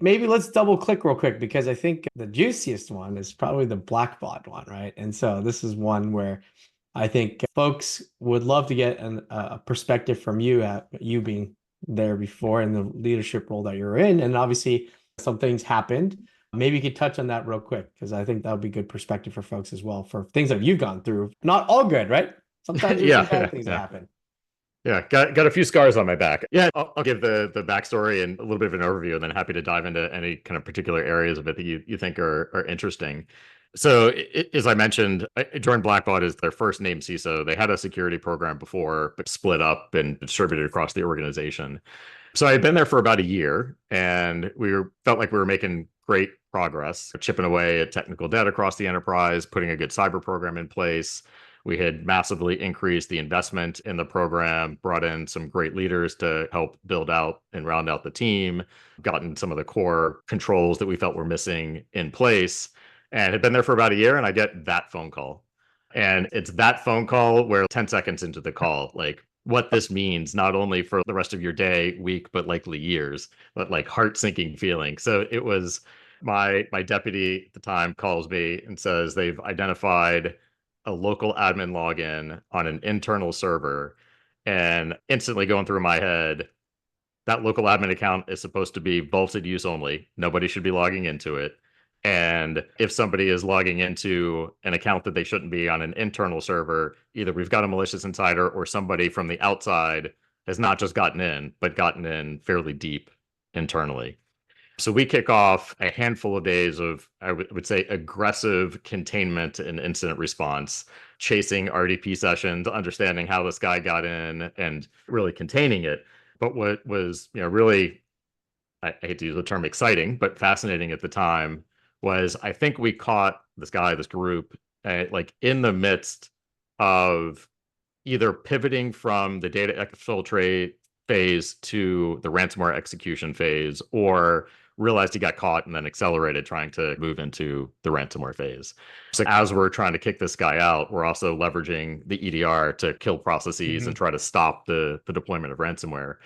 Maybe let's double click real quick because I think the juiciest one is probably the Blackbaud one, right? And so this is one where I think folks would love to get a perspective from you, you being there before in the leadership role that you're in. And obviously, some things happened. Maybe you could touch on that real quick because I think that would be good perspective for folks as well for things that you've gone through. Not all good, right? Sometimes there's some Yeah, bad things that yeah. happen. Yeah, got a few scars on my back. Yeah, I'll give the backstory and a little bit of an overview, and then happy to dive into any kind of particular areas of it that you think are interesting. So, as I mentioned, I joined Blackbaud as their first named CISO. They had a security program before, but split up and distributed across the organization. So I had been there for about a year, and felt like we were making great progress, chipping away at technical debt across the enterprise, putting a good cyber program in place. We had massively increased the investment in the program, brought in some great leaders to help build out and round out the team, gotten some of the core controls that we felt were missing in place, and had been there for about a year. And I get that phone call. And it's that phone call where 10 seconds into the call, like what this means, not only for the rest of your day, week, but likely years, but like heart sinking feeling. So it was my deputy at the time calls me and says they've identified a local admin login on an internal server, and instantly going through my head, that local admin account is supposed to be vaulted use only. Nobody should be logging into it. And if somebody is logging into an account that they shouldn't be on an internal server, either we've got a malicious insider or somebody from the outside has not just gotten in, but gotten in fairly deep internally. So we kick off a handful of days of, I would say, aggressive containment and incident response, chasing RDP sessions, understanding how this guy got in, and really containing it. But what was, really, I hate to use the term exciting, but fascinating at the time was I think we caught this group, like in the midst of either pivoting from the data exfiltrate phase to the ransomware execution phase, or realized he got caught and then accelerated trying to move into the ransomware phase. So as we're trying to kick this guy out, we're also leveraging the EDR to kill processes and Mhm. try to stop the deployment of ransomware.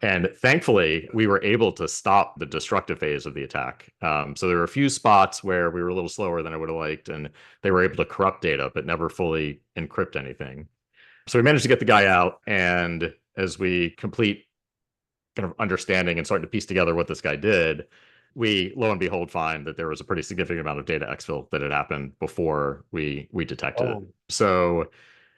And thankfully, we were able to stop the destructive phase of the attack. So there were a few spots where we were a little slower than I would have liked, and they were able to corrupt data, but never fully encrypt anything. So we managed to get the guy out, and as we complete kind of understanding and starting to piece together what this guy did, we lo and behold find that there was a pretty significant amount of data exfil that had happened before we detected it. Oh, So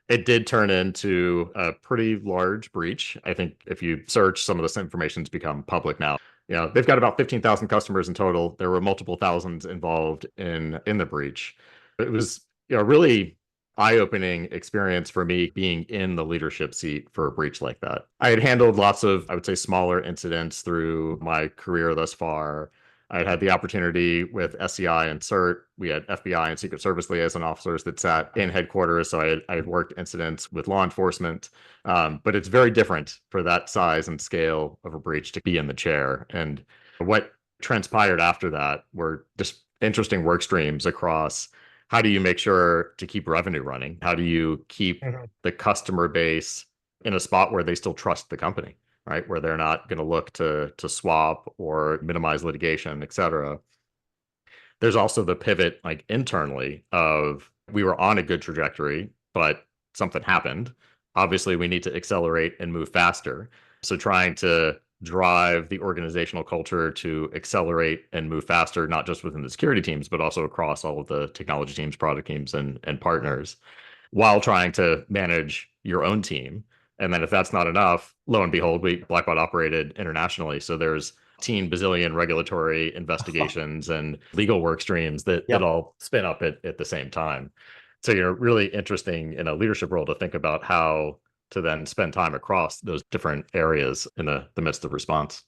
it did turn into a pretty large breach. I think if you search, some of this information's become public now. They've got about 15,000 customers in total. There were multiple thousands involved in the breach. It was, really eye-opening experience for me being in the leadership seat for a breach like that. I had handled lots of, I would say, smaller incidents through my career thus far. I had had the opportunity with SCI and CERT. We had FBI and Secret Service liaison officers that sat in headquarters. So I had worked incidents with law enforcement. But it's very different for that size and scale of a breach to be in the chair. And what transpired after that were just interesting work streams across how do you make sure to keep revenue running? How do you keep mhm. the customer base in a spot where they still trust the company? Right, where they're not going to look to swap or minimize litigation, et cetera. There's also the pivot like internally of we were on a good trajectory, but something happened. Obviously, we need to accelerate and move faster. So trying to drive the organizational culture to accelerate and move faster, not just within the security teams, but also across all of the technology teams, product teams, and partners, while trying to manage your own team. And then if that's not enough, lo and behold, Blackbaud operated internationally. So there's teen bazillion regulatory investigations and legal work streams that Yep. all spin up at the same time. So you're really interesting in a leadership role to think about how to then spend time across those different areas in the midst of response.